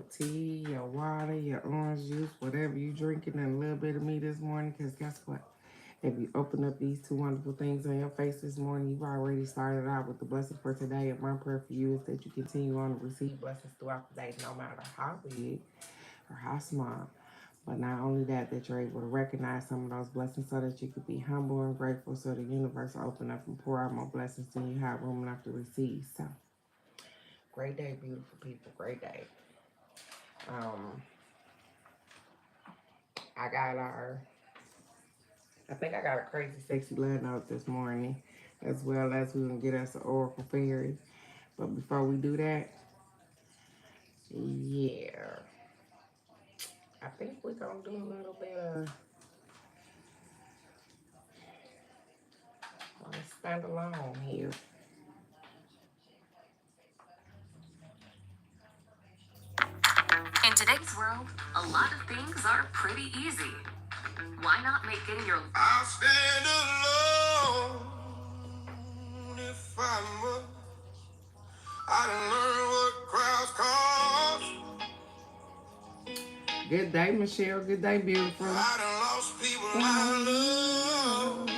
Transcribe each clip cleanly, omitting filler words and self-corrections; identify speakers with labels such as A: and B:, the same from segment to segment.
A: your tea, your water, your orange juice, whatever you drinking, and a little bit of me this morning. Because guess what? If you open up these two wonderful things on your face this morning, you've already started out with the blessing for today. And my prayer for you is that you continue on to receive blessings throughout the day, no matter how big or how small. But not only that, that you're able to recognize some of those blessings so that you could be humble and grateful so the universe will open up and pour out more blessings than you have room enough to receive. So, great day, beautiful people. Great day. Um, I got our, I think I got a crazy, sexy love note this morning, as well as we're going to get us an Oracle Fairy. But before we do that, yeah, I think we're going to do a little bit of stand alone here.
B: In today's world, a lot of things are pretty easy. Why not make getting your... I'll stand alone if I must. I don't learn what crowds cause.
A: Good day, Michelle. Good day, beautiful.
B: I done lost people I love.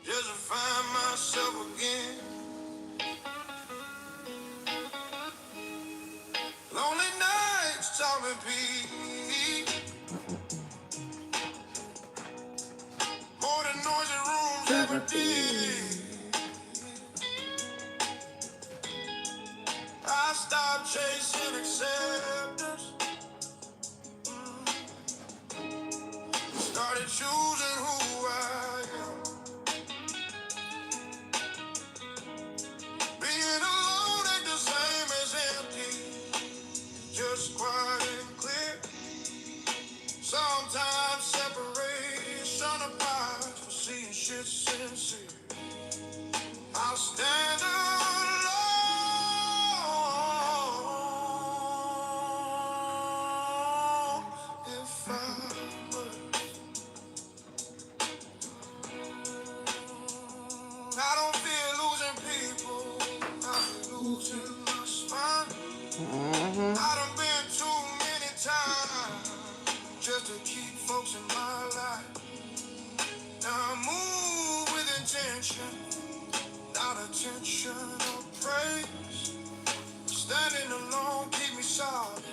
B: Just to find myself again. Lonely nights, talking peace. More than noisy rooms ever did. I stopped chasing acceptance. Started choosing who I am. Being alone ain't the same as empty. Just quiet and clear. Sometimes separation apart for seeing shit sincere. I'll stand alone if I must. I don't fear losing people. I fear losing my spine. I done been too many times just to keep folks in my life. Now I move with intention, not attention or praise. Standing alone keep me solid.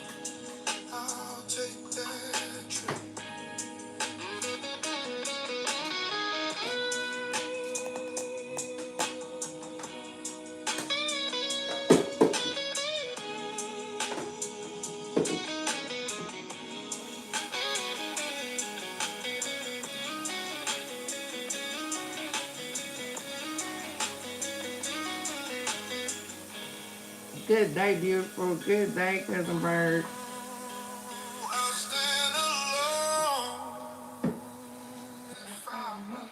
B: I'll take that trip.
A: Good day, beautiful. Good day, cousin Bird.
B: I'll stand alone if I must.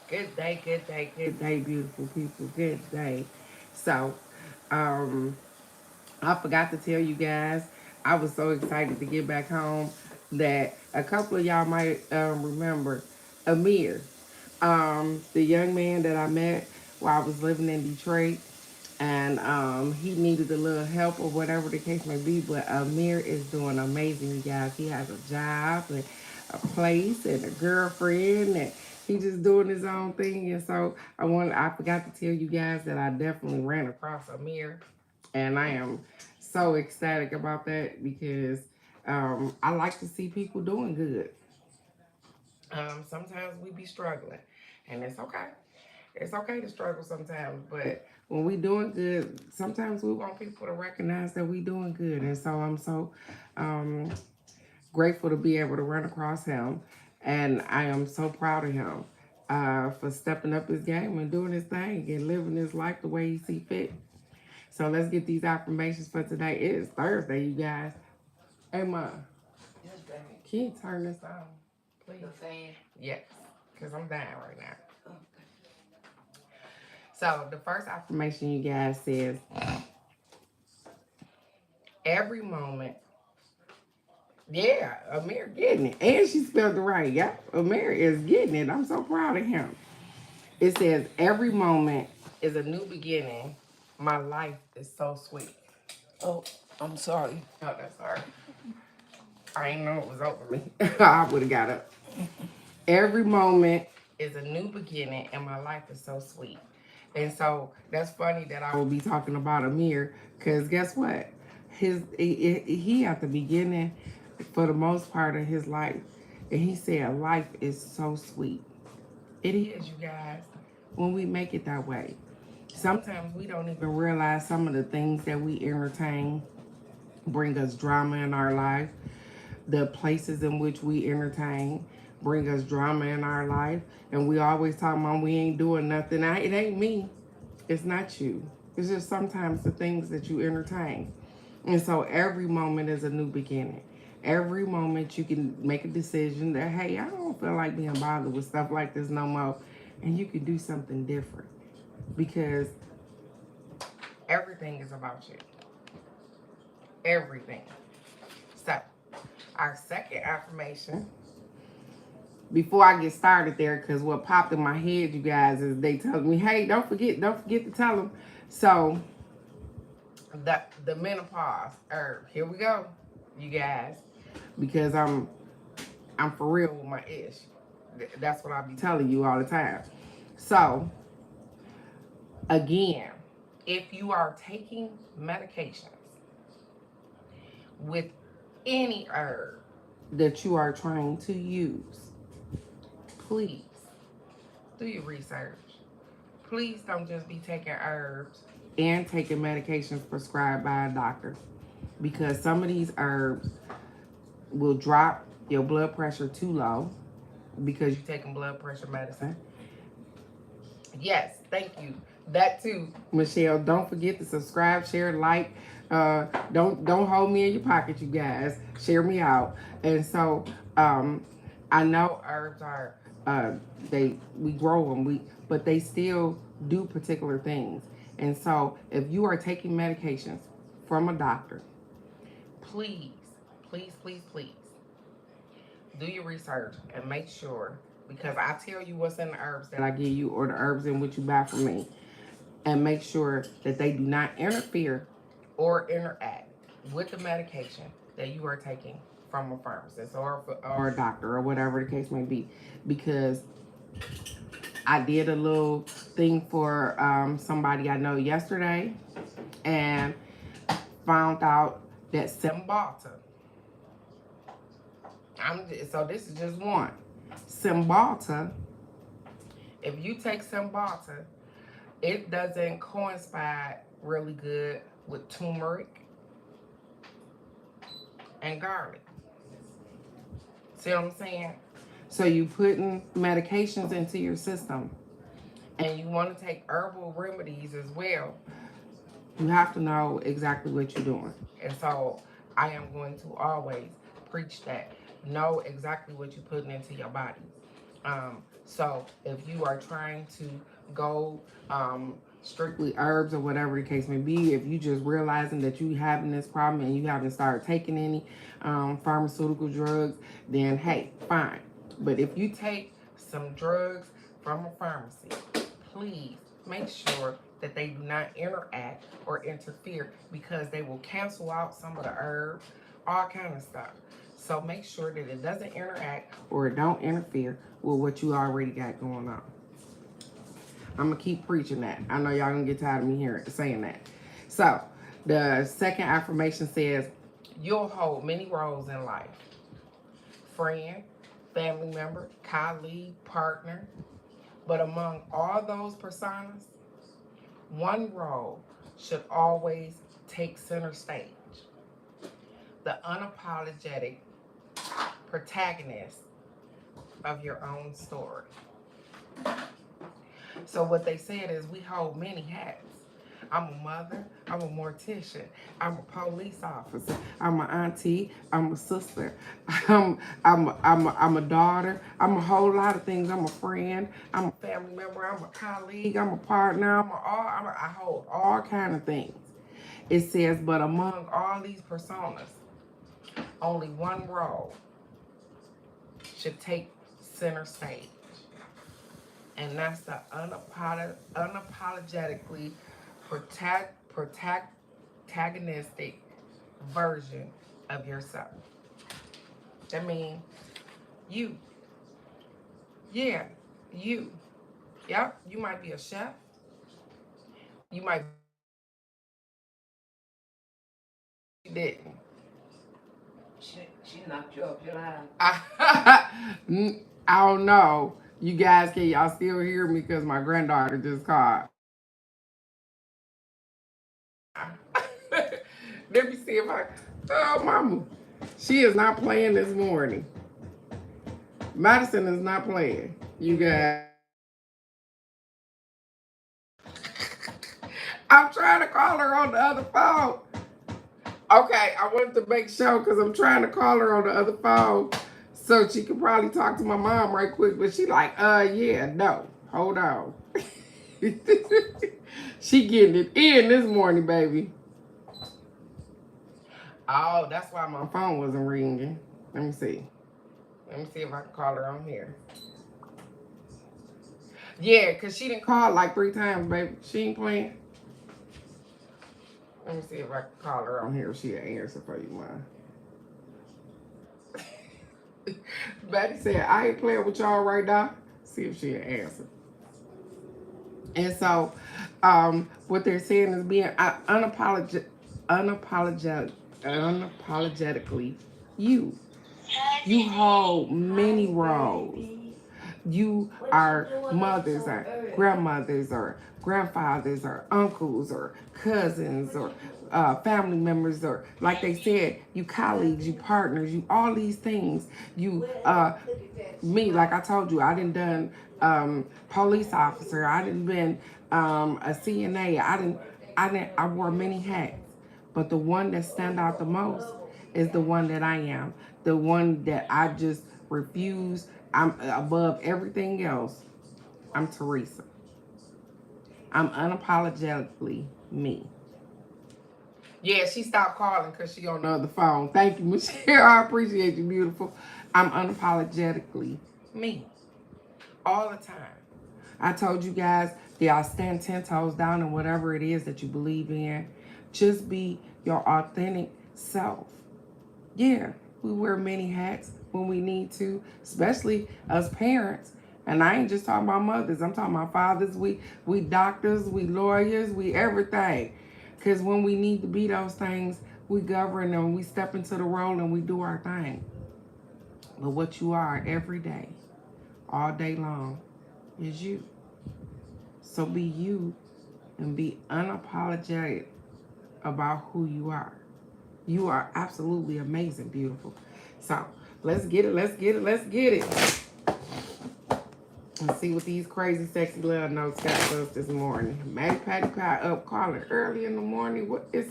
A: Good day, good day, good day, beautiful people. Good day. So, um, I forgot to tell you guys, I was so excited to get back home that a couple of y'all might remember Amir, the young man that I met while I was living in Detroit. And he needed a little help or whatever the case may be. But Amir is doing amazing, you guys. He has a job and a place and a girlfriend, and he just doing his own thing. And so I forgot to tell you guys that I definitely ran across Amir, and I am so ecstatic about that because I like to see people doing good. Sometimes we be struggling, and it's okay. It's okay to struggle sometimes, but when we doing good, sometimes we want people to recognize that we doing good. And so I'm so um, grateful to be able to run across him, and I am so proud of him for stepping up his game and doing his thing and living his life the way he see fit. So let's get these affirmations for today. It is Thursday, you guys. Hey, Ma,
C: Yes, baby.
A: can you turn this on, please?
C: The fan.
A: Yes, because I'm dying right now.
C: Okay.
A: So the first affirmation, you guys, says every moment. Yeah, Amir getting it. And she spelled it right. Yep, Amir is getting it. I'm so proud of him. It says, every moment is a new beginning. My life is so sweet.
C: Oh, I'm sorry.
A: Oh, that's all right. I ain't know it was over me. I would have got up. Every moment is a new beginning, and my life is so sweet. And so that's funny that I will be talking about Amir, because guess what? He at the beginning, for the most part of his life, and he said life is so sweet. It is, you guys, when we make it that way. Sometimes we don't even realize some of the things that we entertain bring us drama in our life. The places in which we entertain bring us drama in our life. And we always talk about we ain't doing nothing. It ain't me. It's not you. It's just sometimes the things that you entertain. And so every moment is a new beginning. Every moment you can make a decision that, hey, I don't feel like being bothered with stuff like this no more. And you can do something different. Because everything is about you. Everything. So, our second affirmation, before I get started there, because what popped in my head, you guys, is they tell me, hey, don't forget to tell them. So, the menopause herb, here we go, you guys, because I'm for real with my ish. That's what I be telling you all the time. So, again, if you are taking medications with any herb that you are trying to use, please do your research. Please don't just be taking herbs and taking medications prescribed by a doctor, because some of these herbs will drop your blood pressure too low because you're taking blood pressure medicine. Yes, thank you. That too, Michelle. Don't forget to subscribe, share, like. Don't hold me in your pocket, you guys. Share me out. And so, I know herbs are we grow them, but they still do particular things. And so, if you are taking medications from a doctor, please, please, please, please do your research and make sure, because I tell you what's in the herbs that I give you or the herbs in which you buy from me, and make sure that they do not interfere or interact with the medication that you are taking from a pharmacist or a doctor or whatever the case may be. Because I did a little thing for somebody I know yesterday and found out that Cymbalta, so this is just one. Cymbalta, if you take Cymbalta, it doesn't coincide really good with turmeric and garlic. See what I'm saying? So you putting medications into your system and you want to take herbal remedies as well, you have to know exactly what you're doing. And so I am going to always preach that. Know exactly what you're putting into your body. So if you are trying to go strictly herbs or whatever the case may be, if you just realizing that you having this problem and you haven't started taking any pharmaceutical drugs, then hey, fine. But if you take some drugs from a pharmacy, please make sure that they do not interact or interfere, because they will cancel out some of the herbs, all kind of stuff. So make sure that it doesn't interact or it don't interfere with what you already got going on. I'm gonna keep preaching that. I know y'all gonna get tired of me saying that. So the second affirmation says, you'll hold many roles in life: friend, family member, colleague, partner. But among all those personas, one role should always take center stage: the unapologetic protagonist of your own story. So what they said is, we hold many hats. I'm a mother, I'm a mortician, I'm a police officer, I'm an auntie, I'm a sister, I'm a daughter, I'm a whole lot of things. I'm a friend, I'm a family member, I'm a colleague, I'm a partner, I hold all kind of things. It says, but among all these personas, only one role should take center stage: And that's the unapologetically protagonistic version of yourself. That means you. Yeah, you. Yep, you might be a chef. You might didn't.
C: She knocked you off your line.
A: I don't know. You guys, can y'all still hear me? Because my granddaughter just called. Let me see if I. Oh, mama. She is not playing this morning. Madison is not playing. You guys. I'm trying to call her on the other phone. Okay, I wanted to make sure because I'm trying to call her on the other phone so she could probably talk to my mom right quick. But she like, yeah, no, hold on. She getting it in this morning, baby. Oh, that's why my phone wasn't ringing. Let me see. Let me see if I can call her on here. Yeah, because she didn't call like 3 times, baby. She ain't playing. Let me see if I can call her on here. She'll answer for you, man. Betty said, I ain't playing with y'all right now. See if she'll answer. And so, what they're saying is being unapologetically you. You hold many roles. You are mothers or grandmothers or grandfathers or uncles or cousins or family members, or like they said, you colleagues, you partners, you all these things. You me, like I told you, I done police officer. I done been a CNA. I wore many hats, but the one that stand out the most is the one that I am. The one that I just refuse. I'm above everything else. I'm Teresa. I'm unapologetically me. Yeah, she stopped calling because she on the other phone. Thank you, Michelle. I appreciate you, beautiful. I'm unapologetically me. All the time. I told you guys, y'all stand 10 toes down in whatever it is that you believe in. Just be your authentic self. Yeah, we wear many hats when we need to, especially as parents. And I ain't just talking about mothers. I'm talking about fathers. We doctors, we lawyers, we everything. Because when we need to be those things, we govern them. We step into the role and we do our thing. But what you are every day, all day long, is you. So be you and be unapologetic about who you are. You are absolutely amazing, beautiful. So let's get it, let's get it, let's get it. Let's see what these crazy, sexy little notes got for us this morning. Maddie Patty Pie up calling early in the morning. What is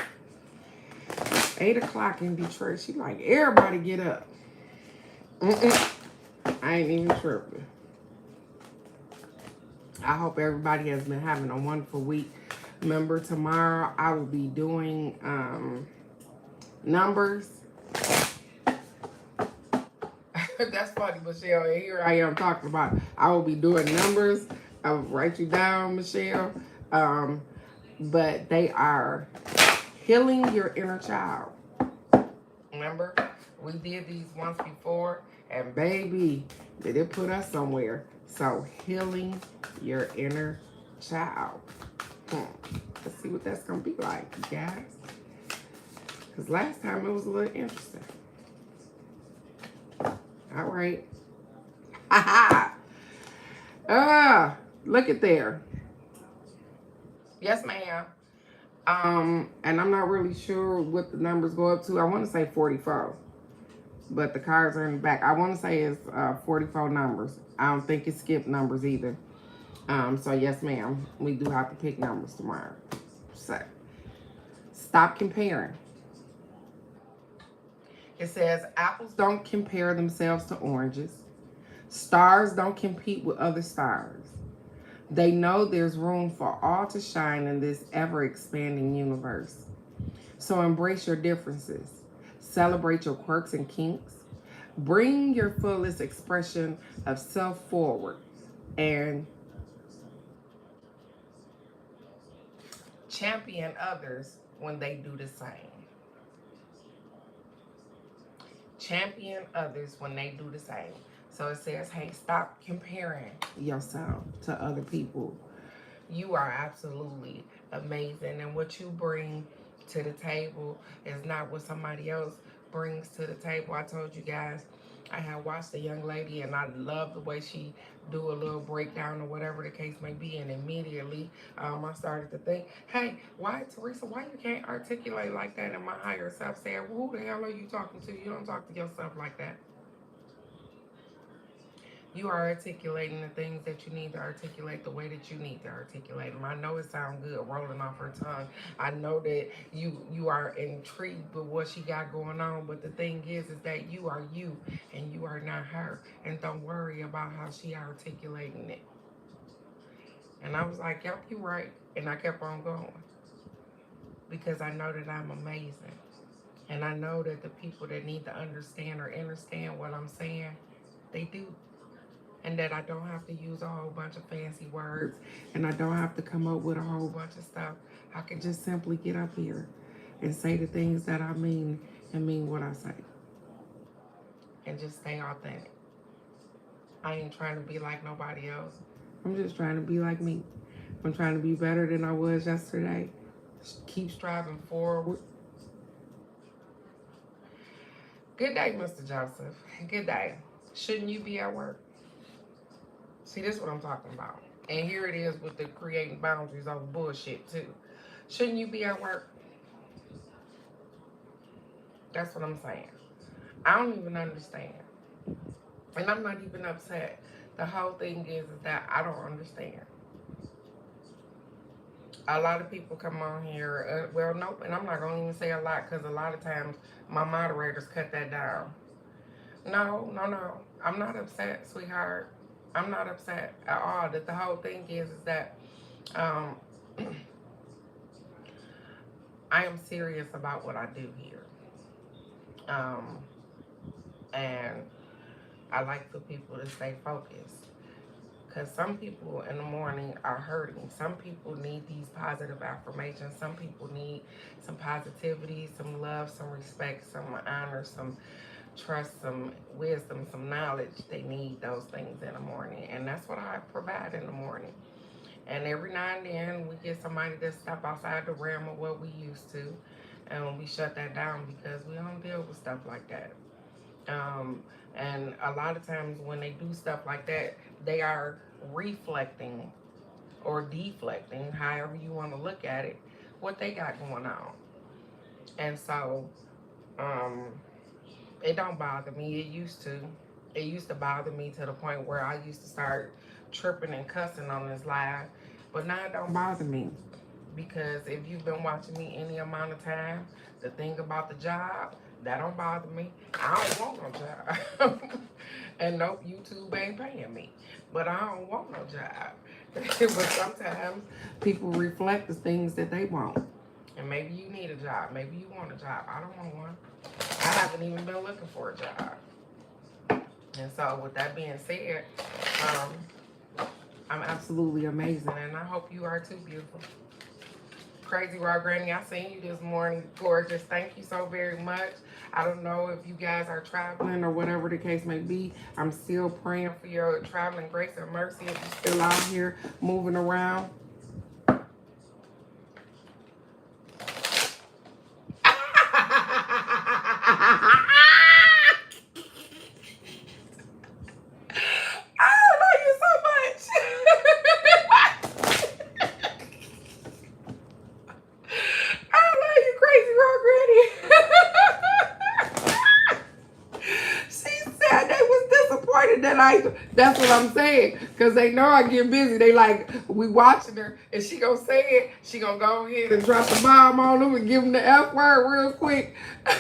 A: 8 o'clock in Detroit? She like, everybody get up. I ain't even tripping. I hope everybody has been having a wonderful week. Remember, tomorrow I will be doing numbers. That's funny, Michelle. And here I am talking about I will be doing numbers. I will write you down, Michelle. But they are healing your inner child. Remember, we did these once before, and baby, did it put us somewhere. So healing your inner child. Let's see what that's gonna be like, you guys. Because last time it was a little interesting. All right. Look at there. Yes, ma'am. And I'm not really sure what the numbers go up to. I want to say 44. But the cards are in the back. I want to say it's 44 numbers. I don't think it skipped numbers either. So yes, ma'am. We do have to pick numbers tomorrow. So stop comparing. It says apples don't compare themselves to oranges. Stars don't compete with other stars. They know there's room for all to shine in this ever-expanding universe. So embrace your differences. Celebrate your quirks and kinks. Bring your fullest expression of self forward and Champion others when they do the same. Champion others when they do the same. So it says, hey, stop comparing yourself to other people. You are absolutely amazing, and what you bring to the table is not what somebody else brings to the table. I told you guys I had watched a young lady, and I love the way she do a little breakdown or whatever the case may be, and immediately I started to think, hey, why, Teresa, why you can't articulate like that? And my higher self said, well, who the hell are you talking to? You don't talk to yourself like that. You are articulating the things that you need to articulate the way that you need to articulate them. I know it sounds good rolling off her tongue. I know that you are intrigued with what she got going on, but the thing is that you are you and you are not her. And don't worry about how she articulating it. And I was like, yep, you're right. And I kept on going because I know that I'm amazing. And I know that the people that need to understand or understand what I'm saying, they do. And that I don't have to use a whole bunch of fancy words, and I don't have to come up with a whole bunch of stuff. I can just simply get up here and say the things that I mean and mean what I say. And just stay authentic. I ain't trying to be like nobody else. I'm just trying to be like me. I'm trying to be better than I was yesterday. Keep striving forward. Good day, Mr. Joseph. Good day. Shouldn't you be at work? See, this is what I'm talking about. And here it is with the creating boundaries over bullshit, too. Shouldn't you be at work? That's what I'm saying. I don't even understand. And I'm not even upset. The whole thing is that I don't understand. A lot of people come on here. Well, nope. And I'm not going to even say a lot because a lot of times my moderators cut that down. No. I'm not upset, sweetheart. I'm not upset at all. That the whole thing is that I am serious about what I do here. And I like for people to stay focused. Because some people in the morning are hurting. Some people need these positive affirmations. Some people need some positivity, some love, some respect, some honor, some trust, some wisdom, some knowledge. They need those things in the morning, and that's what I provide in the morning. And every now and then we get somebody to step outside the realm of what we used to, and we shut that down because we don't deal with stuff like that. And a lot of times when they do stuff like that, they are reflecting or deflecting, however you want to look at it, what they got going on. And so it don't bother me. It used to. It used to bother me to the point where I used to start tripping and cussing on this live. But now it don't bother me. Because if you've been watching me any amount of time, the thing about the job, that don't bother me. I don't want no job. And nope, YouTube ain't paying me. But I don't want no job. But sometimes people reflect the things that they want. And maybe you need a job. Maybe you want a job. I don't want one. I haven't even been looking for a job. And so with that being said, I'm absolutely amazing. And I hope you are too, beautiful. Crazy Raw Granny, I seen you this morning. Gorgeous. Thank you so very much. I don't know if you guys are traveling or whatever the case may be. I'm still praying for your traveling grace and mercy if you're still out here moving around. That's what I'm saying, because they know I get busy. They like, we watching her, and she gonna say it. She gonna go ahead and drop the bomb on them and give them the F word real quick. I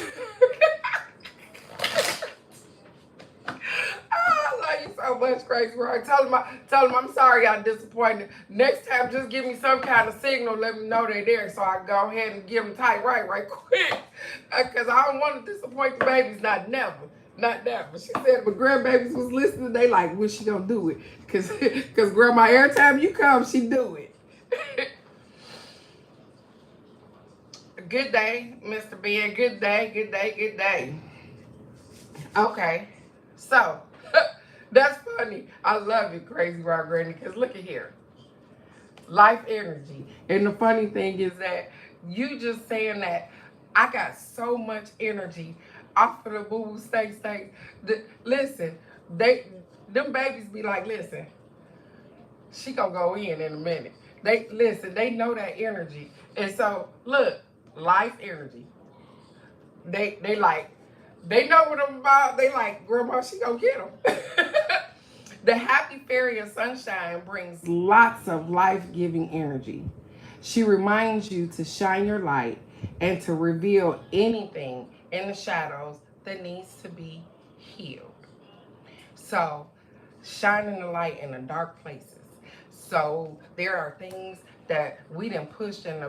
A: love you so much, Crazy Roy. Tell them I'm sorry I'm disappointed. Next time, just give me some kind of signal. Let me know they're there, so I can go ahead and give them tight right quick. Because I don't want to disappoint the babies, not never. Not that, but she said if my grandbabies was listening, they like, when she gonna do it? Cause grandma, every time you come, she do it. Good day, Mr. Ben. Good day, good day, good day. Okay, so that's funny. I love it, Crazy Rock Granny, because look at here. Life energy. And the funny thing is that you just saying that I got so much energy off of the boo boo steak. Listen, them babies be like, listen, she gonna go in a minute. They listen, they know that energy. And so look, life energy. They like, they know what I'm about. They like, grandma, she gonna get them. The happy fairy of sunshine brings lots of life-giving energy. She reminds you to shine your light and to reveal anything in the shadows that needs to be healed. So, shining the light in the dark places. So there are things that we done pushed in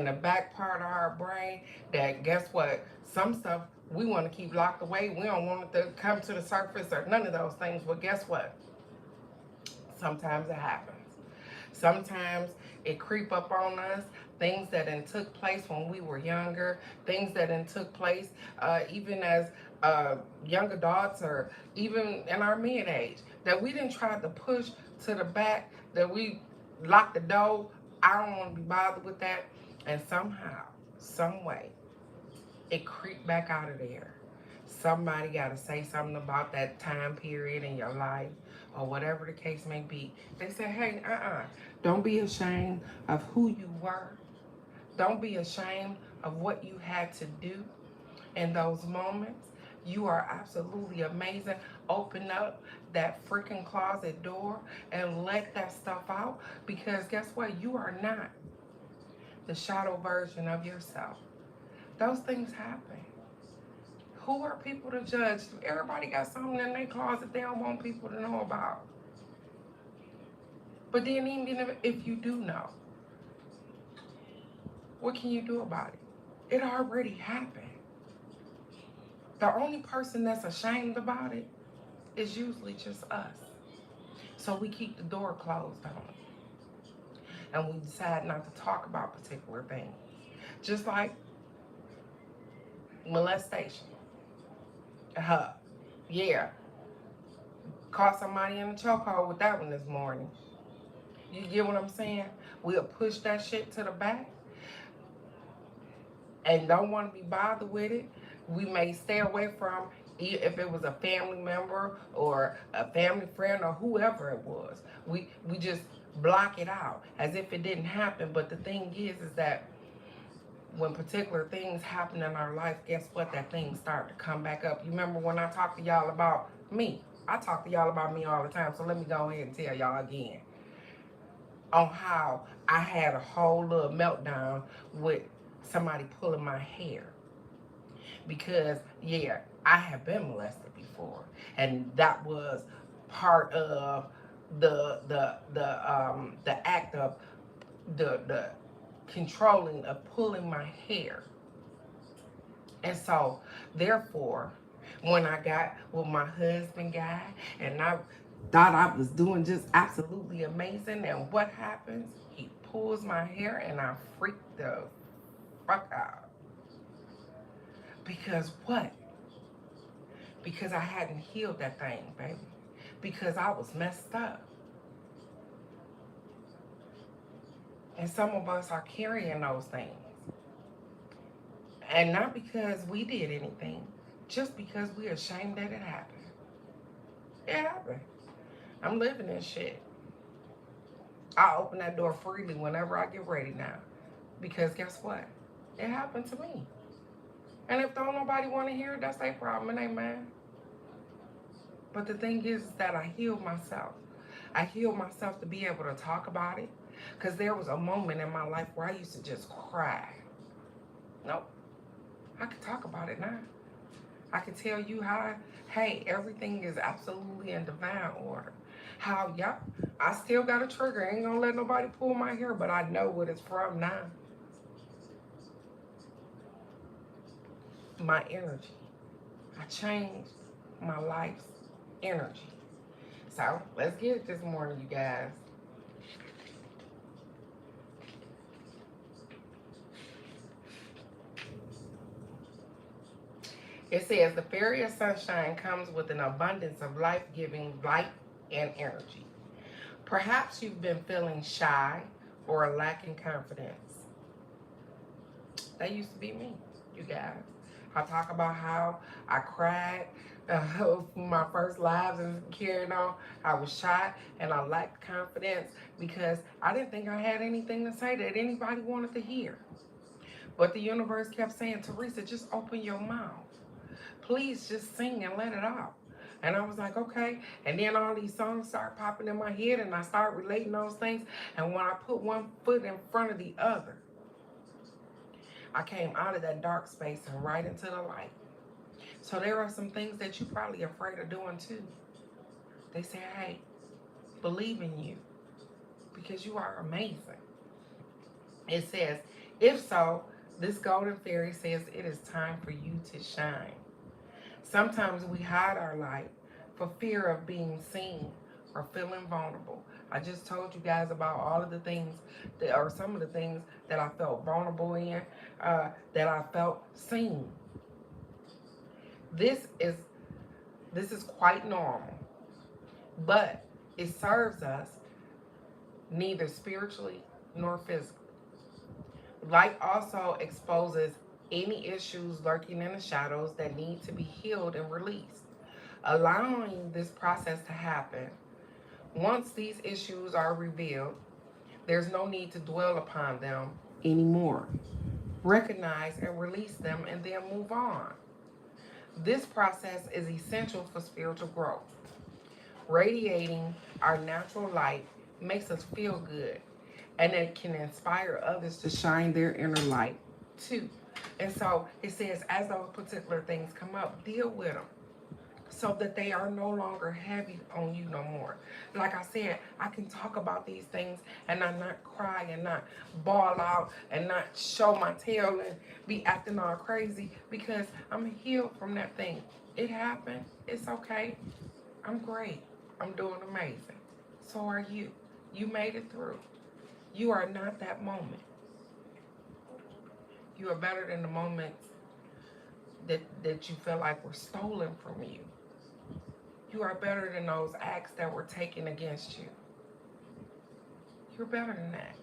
A: the back part of our brain that, guess what? Some stuff we want to keep locked away. We don't want it to come to the surface or none of those things. But guess what? Sometimes it happens. Sometimes it creep up on us. Things that then took place when we were younger. Things that then took place even as young adults or even in our mid-age. That we didn't try to push to the back. That we locked the door. I don't want to be bothered with that. And somehow, some way, it creeped back out of there. Somebody got to say something about that time period in your life or whatever the case may be. They say, hey, don't be ashamed of who you were. Don't be ashamed of what you had to do in those moments. You are absolutely amazing. Open up that freaking closet door and let that stuff out, because guess what? You are not the shadow version of yourself. Those things happen. Who are people to judge? Everybody got something in their closet they don't want people to know about. But then even if you do know, what can you do about it? It already happened. The only person that's ashamed about it is usually just us. So we keep the door closed on it. And we decide not to talk about particular things. Just like molestation. Yeah. Caught somebody in the chokehold with that one this morning. You get what I'm saying? We'll push that shit to the back and don't want to be bothered with it. We may stay away from, if it was a family member or a family friend or whoever it was. We just block it out as if it didn't happen. But the thing is that when particular things happen in our life, guess what? That thing start to come back up. You remember when I talked to y'all about me? I talk to y'all about me all the time. So let me go ahead and tell y'all again on how I had a whole little meltdown with somebody pulling my hair. Because, yeah, I have been molested before. And that was part of the act of the controlling of pulling my hair. And so, therefore, when I got with my husband guy and I thought I was doing just absolutely amazing, and what happens? He pulls my hair and I freak the fuck out. Because what? Because I hadn't healed that thing, baby. Because I was messed up. And some of us are carrying those things. And not because we did anything, just because we're ashamed that it happened. It happened. I'm living this shit. I open that door freely whenever I get ready now. Because guess what? It happened to me. And if don't nobody want to hear it, that's their problem. It ain't mine. But the thing is that I healed myself. I healed myself to be able to talk about it. Because there was a moment in my life where I used to just cry. Nope. I can talk about it now. I can tell you how, hey, everything is absolutely in divine order. How, yep, I still got a trigger. I ain't gonna let nobody pull my hair, but I know what it's from now. My energy. I changed my life's energy. So, let's get it this morning, you guys. It says the fairy of sunshine comes with an abundance of life-giving light and energy. Perhaps you've been feeling shy or lacking confidence. That used to be me, you guys. I talk about how I cried my first lives and carrying on. I was shy and I lacked confidence because I didn't think I had anything to say that anybody wanted to hear. But the universe kept saying, Teresa, just open your mouth. Please just sing and let it out. And I was like, okay. And then all these songs start popping in my head and I start relating those things. And when I put one foot in front of the other, I came out of that dark space and right into the light. So there are some things that you're probably afraid of doing too. They say, hey, believe in you because you are amazing. It says, if so, this golden fairy says it is time for you to shine. Sometimes we hide our light for fear of being seen or feeling vulnerable. I just told you guys about all of the things that are some of the things that I felt vulnerable in, that I felt seen. This is quite normal, but it serves us neither spiritually nor physically. Light also exposes any issues lurking in the shadows that need to be healed and released. Allowing this process to happen, once these issues are revealed, there's no need to dwell upon them anymore. Recognize and release them and then move on. This process is essential for spiritual growth. Radiating our natural light makes us feel good, and it can inspire others to shine their inner light too. And so it says, as those particular things come up, deal with them so that they are no longer heavy on you no more. Like I said, I can talk about these things and I not cry and not bawl out and not show my tail and be acting all crazy because I'm healed from that thing. It happened. It's okay. I'm great. I'm doing amazing. So are you. You made it through. You are not that moment. You are better than the moments that you feel like were stolen from you. You are better than those acts that were taken against you. You're better than that.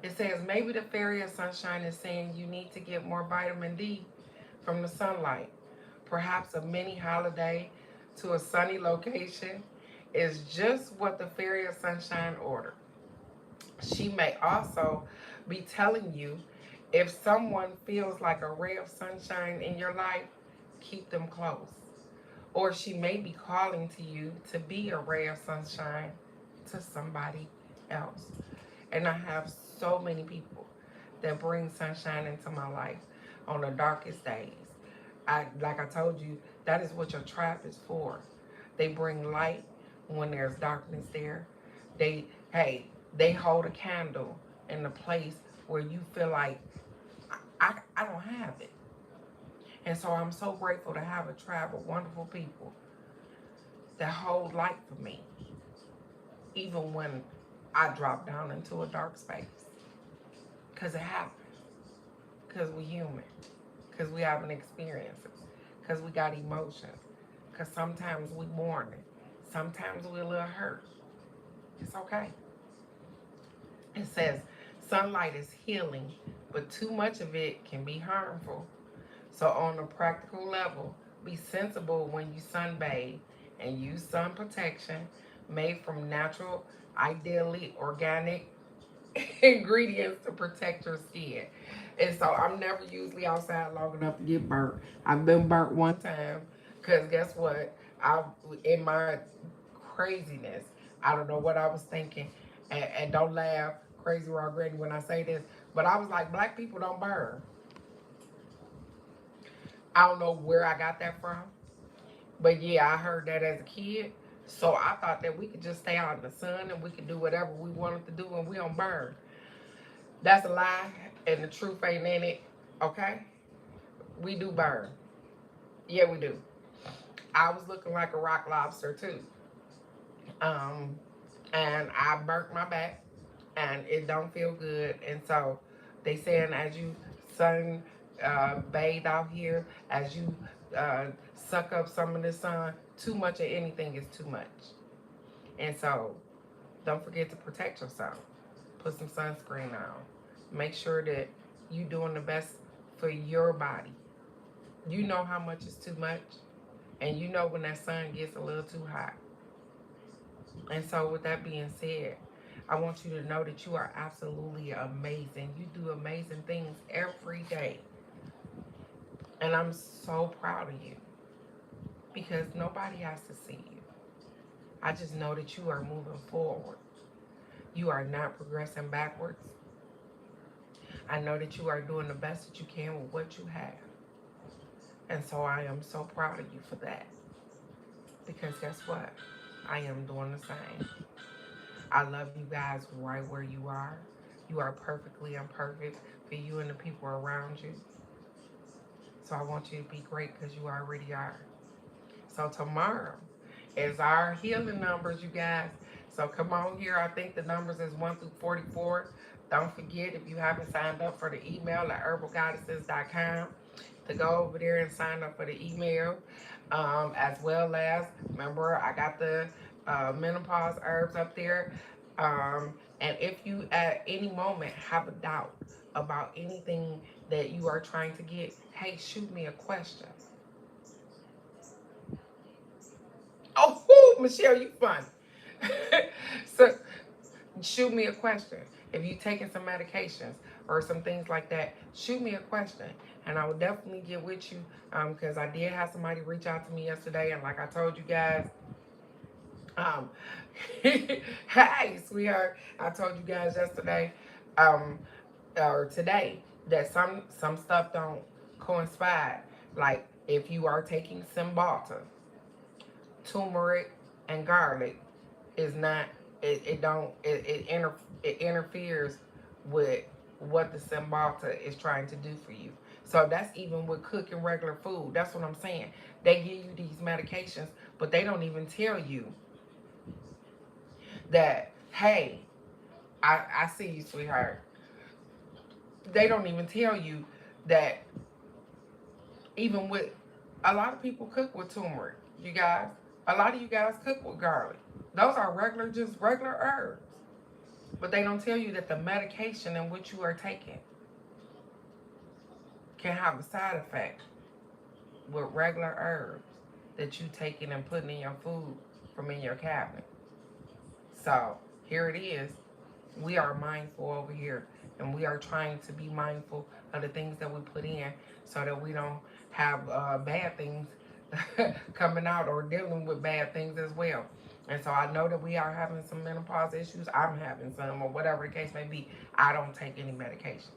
A: It says maybe the fairy of sunshine is saying you need to get more vitamin D from the sunlight. Perhaps a mini holiday to a sunny location is just what the fairy of sunshine ordered. She may also be telling you if someone feels like a ray of sunshine in your life, keep them close. Or she may be calling to you to be a ray of sunshine to somebody else. And I have so many people that bring sunshine into my life on the darkest days. Like I told you, that is what your trap is for. They bring light when there's darkness there. They hold a candle in the place where you feel like I don't have it. And so I'm so grateful to have a tribe of wonderful people that hold light for me, even when I drop down into a dark space. Because it happens. Because we're human. Because we having experiences. Because we got emotions. Because sometimes we mourning. Sometimes we're a little hurt. It's okay. It says, sunlight is healing, but too much of it can be harmful. So on a practical level, be sensible when you sunbathe and use sun protection made from natural, ideally organic ingredients to protect your skin. And so I'm never usually outside long enough to get burnt. I've been burnt one time because guess what? In my craziness, I don't know what I was thinking. And don't laugh, crazy raw granny, when I say this, but I was like, black people don't burn. I don't know where I got that from, but yeah, I heard that as a kid. So I thought that we could just stay out in the sun and we could do whatever we wanted to do and we don't burn. That's a lie, and the truth ain't in it, okay? We do burn. Yeah, we do. I was looking like a rock lobster too. Um, and I burnt my back, and it don't feel good. And so they saying as you sun bathe out here, as you suck up some of the sun, too much of anything is too much. And so don't forget to protect yourself. Put some sunscreen on. Make sure that you're doing the best for your body. You know how much is too much, and you know when that sun gets a little too hot. And so, with that being said, I want you to know that you are absolutely amazing. You do amazing things every day. And I'm so proud of you because nobody has to see you. I just know that you are moving forward. You are not progressing backwards. I know that you are doing the best that you can with what you have. And so I am so proud of you for that. Because guess what? I am doing the same. I love you guys right where you are. You are perfectly imperfect for you and the people around you. So I want you to be great because you already are. So tomorrow is our healing numbers, you guys. So come on here. I think the numbers is 1 through 44. Don't forget, if you haven't signed up for the email at herbalgoddesses.com, to go over there and sign up for the email. As well as, remember, I got the menopause herbs up there. And if you at any moment have a doubt about anything that you are trying to get, hey, shoot me a question. Oh, Michelle, you fun. So shoot me a question. If you taking some medications or some things like that, shoot me a question, and I will definitely get with you. Because I did have somebody reach out to me yesterday, and like I told you guys, um, hey, sweetheart, I told you guys yesterday, um, or today, that some stuff don't coincide. Like if you are taking Cymbalta, turmeric and garlic is not it interferes with what the Cymbalta is trying to do for you. So that's even with cooking regular food. That's what I'm saying. They give you these medications, but they don't even tell you that, hey, I see you, sweetheart. They don't even tell you that even with a lot of people cook with turmeric, you guys. A lot of you guys cook with garlic. Those are regular, just regular herbs. But they don't tell you that the medication in which you are taking can have a side effect with regular herbs that you taking and putting in your food from in your cabinet. So here it is. We are mindful over here, and we are trying to be mindful of the things that we put in so that we don't have bad things coming out or dealing with bad things as well. And so I know that we are having some menopause issues. I'm having some, or whatever the case may be. I don't take any medication,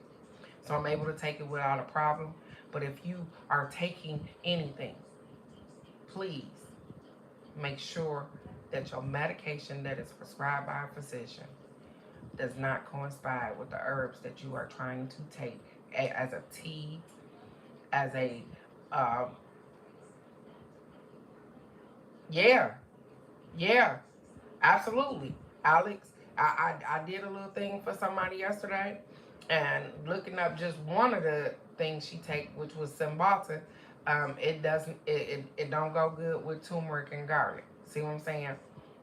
A: so I'm able to take it without a problem. But if you are taking anything, please make sure that your medication that is prescribed by a physician does not coincide with the herbs that you are trying to take as a tea, as a uh, yeah, yeah, absolutely, Alex. I did a little thing for somebody yesterday, and looking up just one of the things she take, which was Cymbalta. It doesn't it don't go good with turmeric and garlic. See what I'm saying?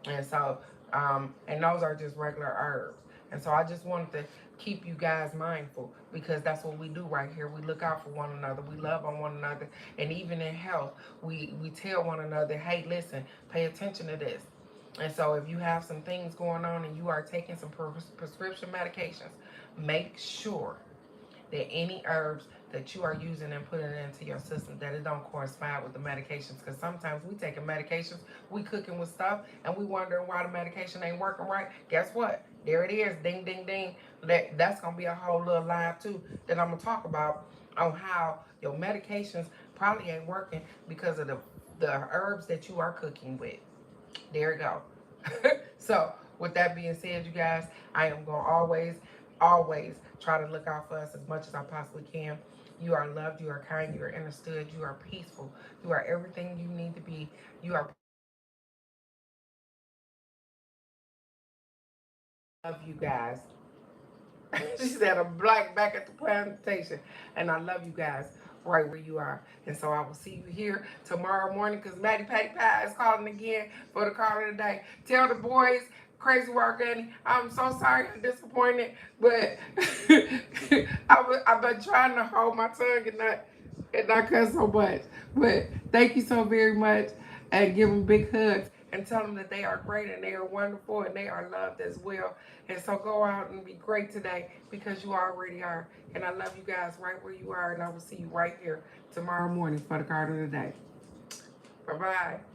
A: And so and those are just regular herbs. And so I just wanted to keep you guys mindful, because that's what we do right here. We look out for one another. We love on one another. And even in health, we tell one another, hey, listen, pay attention to this. And so if you have some things going on and you are taking some prescription medications, make sure that any herbs that you are using and putting into your system, that it don't correspond with the medications. Because sometimes we taking medications, we cooking with stuff, and we wondering why the medication ain't working right. Guess what? There it is. Ding, ding, ding. That's going to be a whole little live too that I'm going to talk about on how your medications probably ain't working because of the herbs that you are cooking with. There you go. So with that being said, you guys, I am going to always try to look out for us as much as I possibly can. You are loved, you are kind, you are understood, you are peaceful, you are everything you need to be. You are love you guys. She said a black back at the plantation. And I love you guys right where you are. And so I will see you here tomorrow morning because Maddie Patty Pie is calling again for the call of the day. Tell the boys, Crazy Work Annie, I'm so sorry I'm disappointed, but I've been trying to hold my tongue and not cuss so much. But thank you so very much and give them big hugs and tell them that they are great and they are wonderful and they are loved as well. And so go out and be great today because you already are. And I love you guys right where you are. And I will see you right here tomorrow morning for the card of the day. Bye-bye.